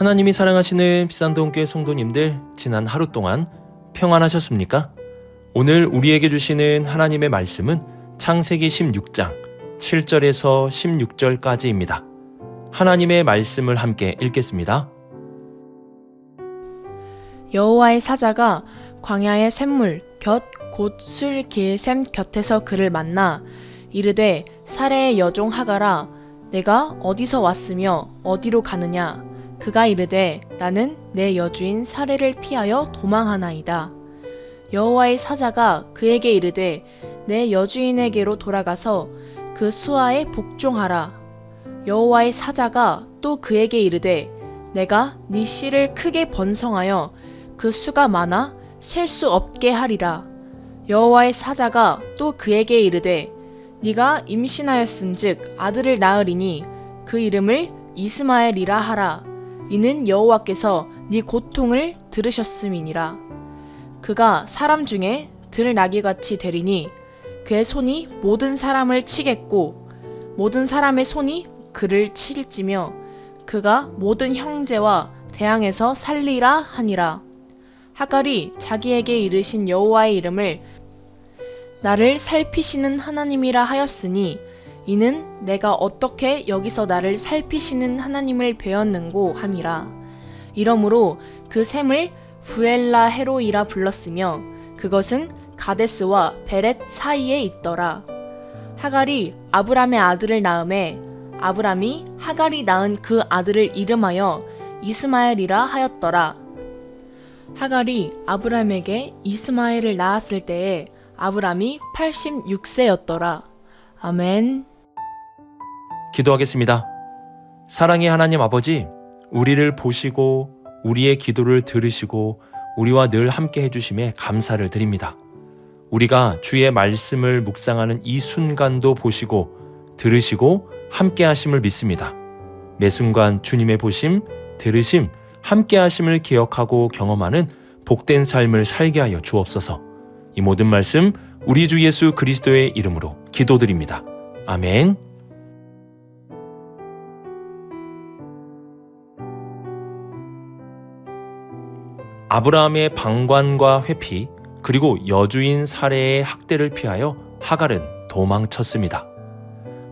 하나님이 사랑하시는 비산동교회 성도님들, 지난 하루 동안 평안하셨습니까? 오늘 우리에게 주시는 하나님의 말씀은 창세기 16장 7절에서 16절까지입니다. 하나님의 말씀을 함께 읽겠습니다. 여호와의 사자가 광야의 샘물 곁 곧 술 길 샘 곁에서 그를 만나 이르되 사레의 여종 하가라 내가 어디서 왔으며 어디로 가느냐 그가 이르되 나는 내 여주인 사레를 피하여 도망하나이다. 여호와의 사자가 그에게 이르되 내 여주인에게로 돌아가서 그 수하에 복종하라. 여호와의 사자가 또 그에게 이르되 내가 네 씨를 크게 번성하여 그 수가 많아 셀 수 없게 하리라. 여호와의 사자가 또 그에게 이르되 네가 임신하였은즉 아들을 낳으리니 그 이름을 이스마엘이라 하라. 이는 여호와께서 네 고통을 들으셨음이니라. 그가 사람 중에 들나귀같이 되리니 그의 손이 모든 사람을 치겠고 모든 사람의 손이 그를 칠지며 그가 모든 형제와 대항에서 살리라 하니라. 하갈이 자기에게 이르신 여호와의 이름을 나를 살피시는 하나님이라 하였으니 이는 내가 어떻게 여기서 나를 살피시는 하나님을 배웠는고 함이라. 이러므로 그 샘을 부엘라 헤로이라 불렀으며 그것은 가데스와 베렛 사이에 있더라. 하갈이 아브람의 아들을 낳음에 아브람이 하갈이 낳은 그 아들을 이름하여 이스마엘이라 하였더라. 하갈이 아브람에게 이스마엘을 낳았을 때에 아브람이 86세였더라. 아멘. 기도하겠습니다. 사랑의 하나님 아버지, 우리를 보시고 우리의 기도를 들으시고 우리와 늘 함께 해주심에 감사를 드립니다. 우리가 주의 말씀을 묵상하는 이 순간도 보시고 들으시고 함께 하심을 믿습니다. 매 순간 주님의 보심, 들으심, 함께 하심을 기억하고 경험하는 복된 삶을 살게 하여 주옵소서. 이 모든 말씀 우리 주 예수 그리스도의 이름으로 기도드립니다. 아멘. 아브라함의 방관과 회피, 그리고 여주인 사레의 학대를 피하여 하갈은 도망쳤습니다.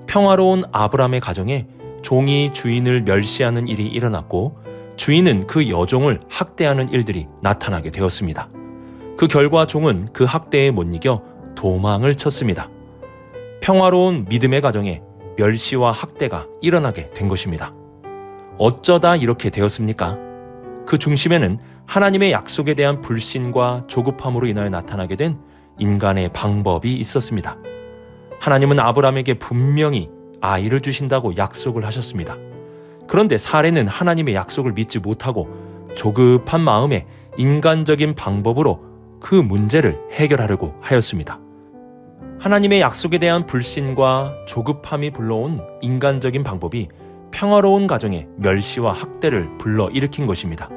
평화로운 아브라함의 가정에 종이 주인을 멸시하는 일이 일어났고 주인은 그 여종을 학대하는 일들이 나타나게 되었습니다. 그 결과 종은 그 학대에 못 이겨 도망을 쳤습니다. 평화로운 믿음의 가정에 멸시와 학대가 일어나게 된 것입니다. 어쩌다 이렇게 되었습니까? 그 중심에는 하나님의 약속에 대한 불신과 조급함으로 인하여 나타나게 된 인간의 방법이 있었습니다. 하나님은 아브라함에게 분명히 아이를 주신다고 약속을 하셨습니다. 그런데 사레는 하나님의 약속을 믿지 못하고 조급한 마음에 인간적인 방법으로 그 문제를 해결하려고 하였습니다. 하나님의 약속에 대한 불신과 조급함이 불러온 인간적인 방법이 평화로운 가정에 멸시와 학대를 불러일으킨 것입니다.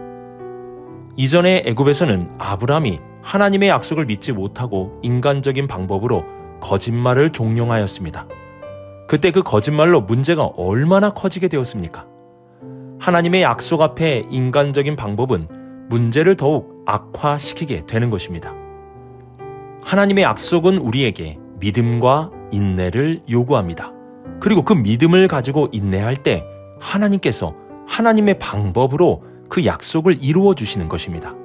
이전의 애굽에서는 아브라함이 하나님의 약속을 믿지 못하고 인간적인 방법으로 거짓말을 종용하였습니다. 그때 그 거짓말로 문제가 얼마나 커지게 되었습니까? 하나님의 약속 앞에 인간적인 방법은 문제를 더욱 악화시키게 되는 것입니다. 하나님의 약속은 우리에게 믿음과 인내를 요구합니다. 그리고 그 믿음을 가지고 인내할 때 하나님께서 하나님의 방법으로 그 약속을 이루어 주시는 것입니다.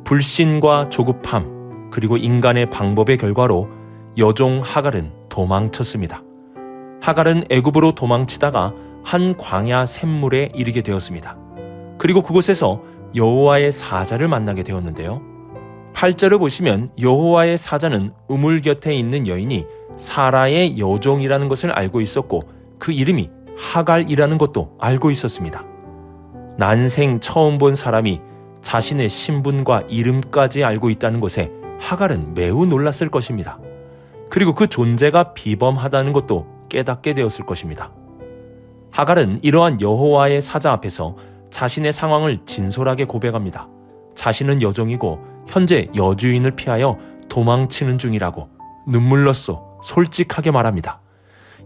불신과 조급함, 그리고 인간의 방법의 결과로 여종 하갈은 도망쳤습니다. 하갈은 애굽으로 도망치다가 한 광야 샘물에 이르게 되었습니다. 그리고 그곳에서 여호와의 사자를 만나게 되었는데요. 8절을 보시면 여호와의 사자는 우물 곁에 있는 여인이 사라의 여종이라는 것을 알고 있었고 그 이름이 하갈이라는 것도 알고 있었습니다. 난생 처음 본 사람이 자신의 신분과 이름까지 알고 있다는 것에 하갈은 매우 놀랐을 것입니다. 그리고 그 존재가 비범하다는 것도 깨닫게 되었을 것입니다. 하갈은 이러한 여호와의 사자 앞에서 자신의 상황을 진솔하게 고백합니다. 자신은 여종이고 현재 여주인을 피하여 도망치는 중이라고 눈물로써 솔직하게 말합니다.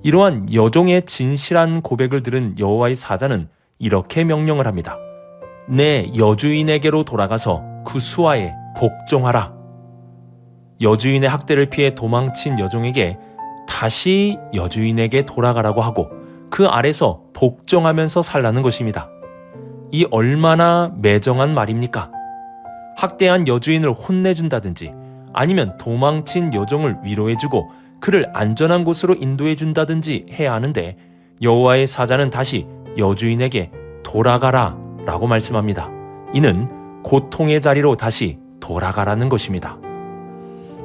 이러한 여종의 진실한 고백을 들은 여호와의 사자는 이렇게 명령을 합니다. 내 여주인에게로 돌아가서 그 수하에 복종하라. 여주인의 학대를 피해 도망친 여종에게 다시 여주인에게 돌아가라고 하고 그 아래서 복종하면서 살라는 것입니다. 이 얼마나 매정한 말입니까? 학대한 여주인을 혼내준다든지 아니면 도망친 여종을 위로해주고 그를 안전한 곳으로 인도해준다든지 해야 하는데 여호와의 사자는 다시 여주인에게 돌아가라 라고 말씀합니다. 이는 고통의 자리로 다시 돌아가라는 것입니다.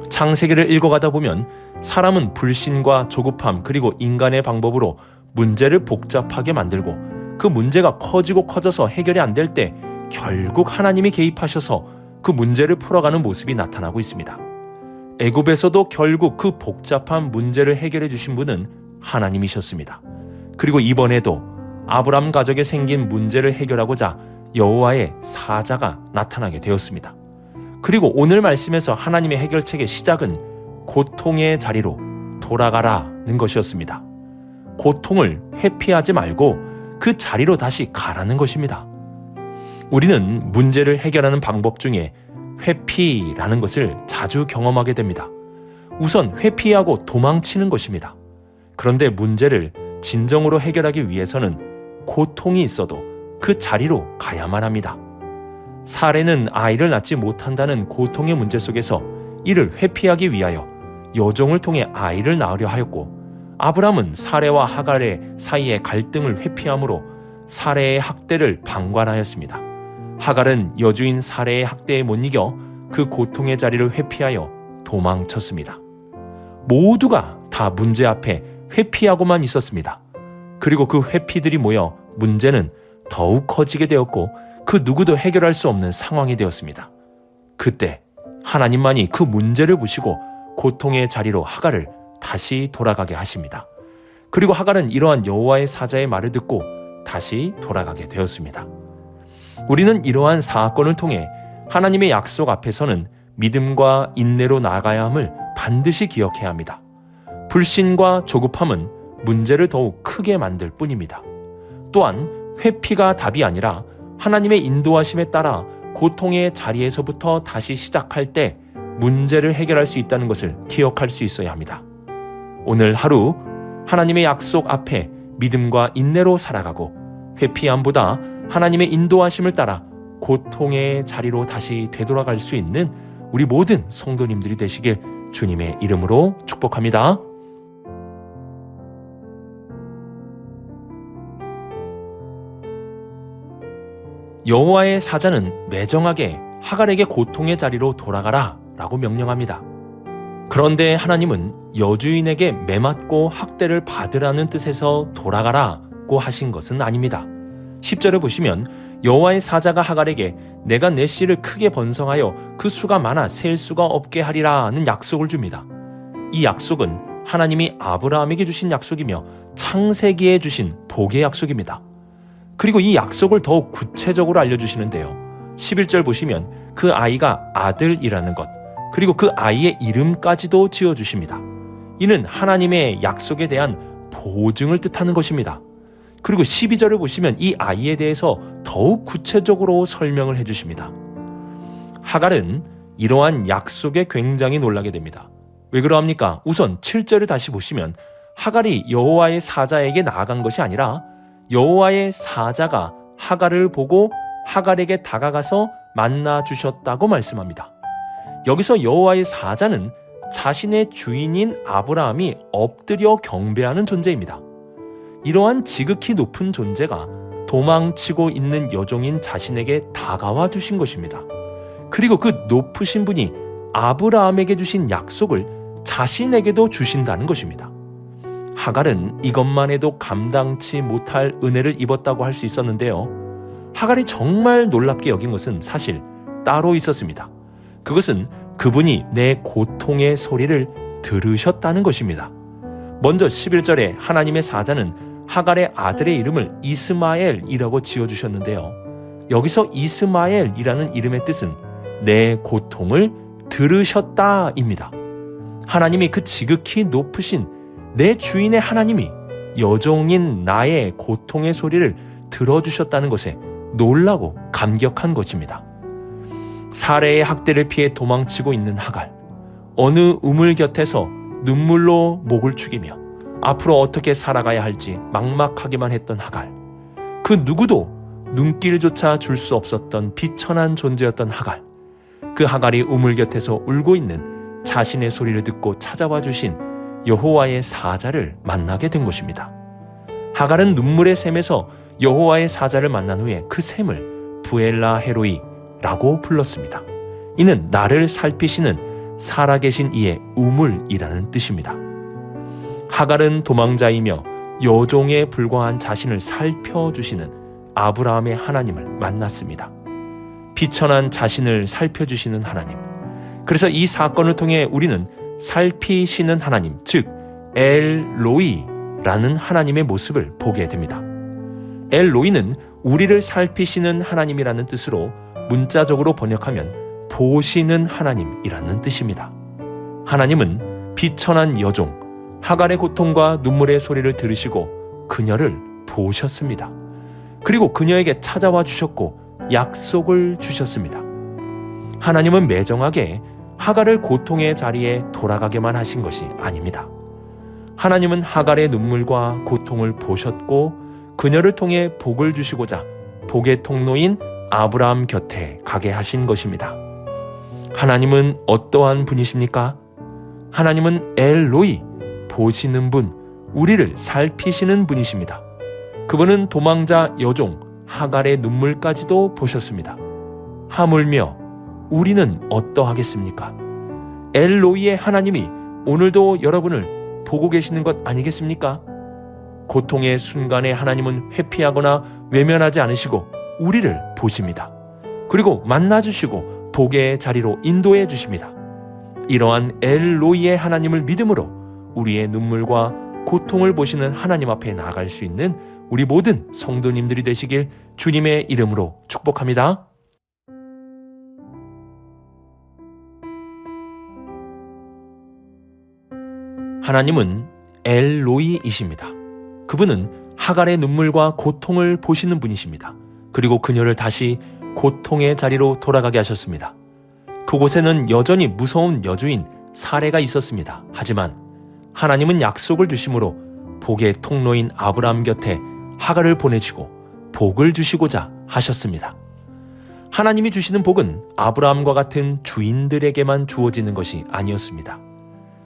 창세기를 읽어가다 보면 사람은 불신과 조급함 그리고 인간의 방법으로 문제를 복잡하게 만들고 그 문제가 커지고 커져서 해결이 안 될 때 결국 하나님이 개입하셔서 그 문제를 풀어가는 모습이 나타나고 있습니다. 애굽에서도 결국 그 복잡한 문제를 해결해 주신 분은 하나님이셨습니다. 그리고 이번에도 아브람 가족에 생긴 문제를 해결하고자 여호와의 사자가 나타나게 되었습니다. 그리고 오늘 말씀에서 하나님의 해결책의 시작은 고통의 자리로 돌아가라는 것이었습니다. 고통을 회피하지 말고 그 자리로 다시 가라는 것입니다. 우리는 문제를 해결하는 방법 중에 회피라는 것을 자주 경험하게 됩니다. 우선 회피하고 도망치는 것입니다. 그런데 문제를 진정으로 해결하기 위해서는 고통이 있어도 그 자리로 가야만 합니다. 사레는 아이를 낳지 못한다는 고통의 문제 속에서 이를 회피하기 위하여 여종을 통해 아이를 낳으려 하였고, 아브람은 사레와 하갈의 사이의 갈등을 회피함으로 사레의 학대를 방관하였습니다. 하갈은 여주인 사레의 학대에 못 이겨 그 고통의 자리를 회피하여 도망쳤습니다. 모두가 다 문제 앞에 회피하고만 있었습니다. 그리고 그 회피들이 모여 문제는 더욱 커지게 되었고 그 누구도 해결할 수 없는 상황이 되었습니다. 그때 하나님만이 그 문제를 보시고 고통의 자리로 하갈을 다시 돌아가게 하십니다. 그리고 하갈은 이러한 여호와의 사자의 말을 듣고 다시 돌아가게 되었습니다. 우리는 이러한 사건을 통해 하나님의 약속 앞에서는 믿음과 인내로 나아가야 함을 반드시 기억해야 합니다. 불신과 조급함은 문제를 더욱 크게 만들 뿐입니다. 또한 회피가 답이 아니라 하나님의 인도하심에 따라 고통의 자리에서부터 다시 시작할 때 문제를 해결할 수 있다는 것을 기억할 수 있어야 합니다. 오늘 하루 하나님의 약속 앞에 믿음과 인내로 살아가고 회피함보다 하나님의 인도하심을 따라 고통의 자리로 다시 되돌아갈 수 있는 우리 모든 성도님들이 되시길 주님의 이름으로 축복합니다. 여호와의 사자는 매정하게 하갈에게 고통의 자리로 돌아가라 라고 명령합니다. 그런데 하나님은 여주인에게 매맞고 학대를 받으라는 뜻에서 돌아가라고 하신 것은 아닙니다. 10절을 보시면 여호와의 사자가 하갈에게 내가 내 씨를 크게 번성하여 그 수가 많아 셀 수가 없게 하리라는 약속을 줍니다. 이 약속은 하나님이 아브라함에게 주신 약속이며 창세기에 주신 복의 약속입니다. 그리고 이 약속을 더욱 구체적으로 알려주시는데요. 11절 보시면 그 아이가 아들이라는 것, 그리고 그 아이의 이름까지도 지어주십니다. 이는 하나님의 약속에 대한 보증을 뜻하는 것입니다. 그리고 12절을 보시면 이 아이에 대해서 더욱 구체적으로 설명을 해주십니다. 하갈은 이러한 약속에 굉장히 놀라게 됩니다. 왜 그러합니까? 우선 7절을 다시 보시면 하갈이 여호와의 사자에게 나아간 것이 아니라 여호와의 사자가 하갈을 보고 하갈에게 다가가서 만나 주셨다고 말씀합니다. 여기서 여호와의 사자는 자신의 주인인 아브라함이 엎드려 경배하는 존재입니다. 이러한 지극히 높은 존재가 도망치고 있는 여종인 자신에게 다가와 주신 것입니다. 그리고 그 높으신 분이 아브라함에게 주신 약속을 자신에게도 주신다는 것입니다. 하갈은 이것만 해도 감당치 못할 은혜를 입었다고 할 수 있었는데요. 하갈이 정말 놀랍게 여긴 것은 사실 따로 있었습니다. 그것은 그분이 내 고통의 소리를 들으셨다는 것입니다. 먼저 11절에 하나님의 사자는 하갈의 아들의 이름을 이스마엘이라고 지어주셨는데요. 여기서 이스마엘이라는 이름의 뜻은 내 고통을 들으셨다입니다. 하나님이 그 지극히 높으신 내 주인의 하나님이 여종인 나의 고통의 소리를 들어주셨다는 것에 놀라고 감격한 것입니다. 사레의 학대를 피해 도망치고 있는 하갈, 어느 우물 곁에서 눈물로 목을 축이며 앞으로 어떻게 살아가야 할지 막막하기만 했던 하갈, 그 누구도 눈길조차 줄 수 없었던 비천한 존재였던 하갈, 그 하갈이 우물 곁에서 울고 있는 자신의 소리를 듣고 찾아와 주신 여호와의 사자를 만나게 된 것입니다. 하갈은 눈물의 샘에서 여호와의 사자를 만난 후에 그 샘을 부엘라 헤로이라고 불렀습니다. 이는 나를 살피시는 살아계신 이의 우물이라는 뜻입니다. 하갈은 도망자이며 여종에 불과한 자신을 살펴주시는 아브라함의 하나님을 만났습니다. 비천한 자신을 살펴주시는 하나님. 그래서 이 사건을 통해 우리는 살피시는 하나님, 즉 엘로이라는 하나님의 모습을 보게 됩니다. 엘로이는 우리를 살피시는 하나님이라는 뜻으로 문자적으로 번역하면 보시는 하나님이라는 뜻입니다. 하나님은 비천한 여종 하갈의 고통과 눈물의 소리를 들으시고 그녀를 보셨습니다. 그리고 그녀에게 찾아와 주셨고 약속을 주셨습니다. 하나님은 매정하게 하갈을 고통의 자리에 돌아가게만 하신 것이 아닙니다. 하나님은 하갈의 눈물과 고통을 보셨고 그녀를 통해 복을 주시고자 복의 통로인 아브라함 곁에 가게 하신 것입니다. 하나님은 어떠한 분이십니까? 하나님은 엘로이, 보시는 분, 우리를 살피시는 분이십니다. 그분은 도망자 여종 하갈의 눈물까지도 보셨습니다. 하물며 우리는 어떠하겠습니까? 엘로이의 하나님이 오늘도 여러분을 보고 계시는 것 아니겠습니까? 고통의 순간에 하나님은 회피하거나 외면하지 않으시고 우리를 보십니다. 그리고 만나주시고 복의 자리로 인도해 주십니다. 이러한 엘로이의 하나님을 믿음으로 우리의 눈물과 고통을 보시는 하나님 앞에 나아갈 수 있는 우리 모든 성도님들이 되시길 주님의 이름으로 축복합니다. 하나님은 엘로이이십니다. 그분은 하갈의 눈물과 고통을 보시는 분이십니다. 그리고 그녀를 다시 고통의 자리로 돌아가게 하셨습니다. 그곳에는 여전히 무서운 여주인 사레가 있었습니다. 하지만 하나님은 약속을 주심으로 복의 통로인 아브라함 곁에 하갈을 보내시고 복을 주시고자 하셨습니다. 하나님이 주시는 복은 아브라함과 같은 주인들에게만 주어지는 것이 아니었습니다.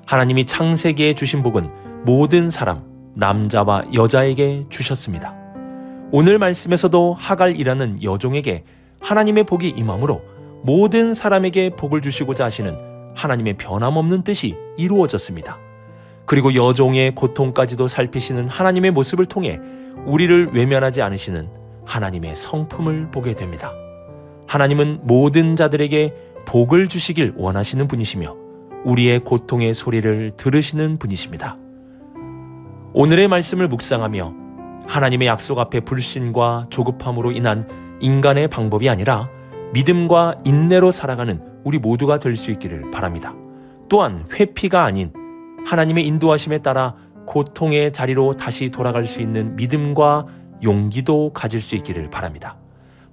하나님이 창세기에 주신 복은 모든 사람, 남자와 여자에게 주셨습니다. 오늘 말씀에서도 하갈이라는 여종에게 하나님의 복이 임함으로 모든 사람에게 복을 주시고자 하시는 하나님의 변함없는 뜻이 이루어졌습니다. 그리고 여종의 고통까지도 살피시는 하나님의 모습을 통해 우리를 외면하지 않으시는 하나님의 성품을 보게 됩니다. 하나님은 모든 자들에게 복을 주시길 원하시는 분이시며 우리의 고통의 소리를 들으시는 분이십니다. 오늘의 말씀을 묵상하며 하나님의 약속 앞에 불신과 조급함으로 인한 인간의 방법이 아니라 믿음과 인내로 살아가는 우리 모두가 될 수 있기를 바랍니다. 또한 회피가 아닌 하나님의 인도하심에 따라 고통의 자리로 다시 돌아갈 수 있는 믿음과 용기도 가질 수 있기를 바랍니다.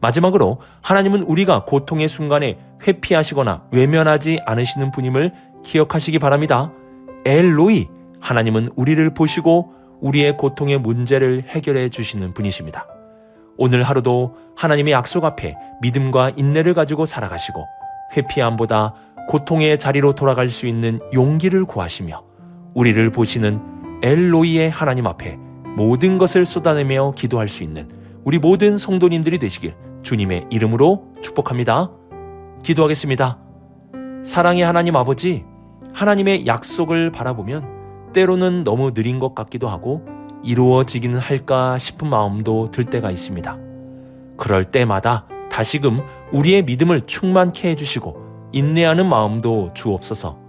마지막으로 하나님은 우리가 고통의 순간에 회피하시거나 외면하지 않으시는 분임을 기억하시기 바랍니다. 엘로이, 하나님은 우리를 보시고 우리의 고통의 문제를 해결해 주시는 분이십니다. 오늘 하루도 하나님의 약속 앞에 믿음과 인내를 가지고 살아가시고 회피함보다 고통의 자리로 돌아갈 수 있는 용기를 구하시며 우리를 보시는 엘로이의 하나님 앞에 모든 것을 쏟아내며 기도할 수 있는 우리 모든 성도님들이 되시길 주님의 이름으로 축복합니다. 기도하겠습니다. 사랑의 하나님 아버지, 하나님의 약속을 바라보면 때로는 너무 느린 것 같기도 하고 이루어지기는 할까 싶은 마음도 들 때가 있습니다. 그럴 때마다 다시금 우리의 믿음을 충만케 해주시고 인내하는 마음도 주옵소서.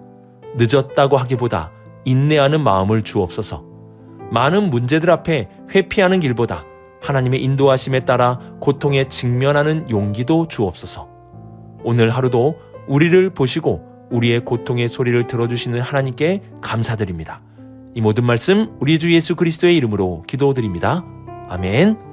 늦었다고 하기보다 인내하는 마음을 주옵소서. 많은 문제들 앞에 회피하는 길보다 하나님의 인도하심에 따라 고통에 직면하는 용기도 주옵소서. 오늘 하루도 우리를 보시고 우리의 고통의 소리를 들어주시는 하나님께 감사드립니다. 이 모든 말씀 우리 주 예수 그리스도의 이름으로 기도드립니다. 아멘.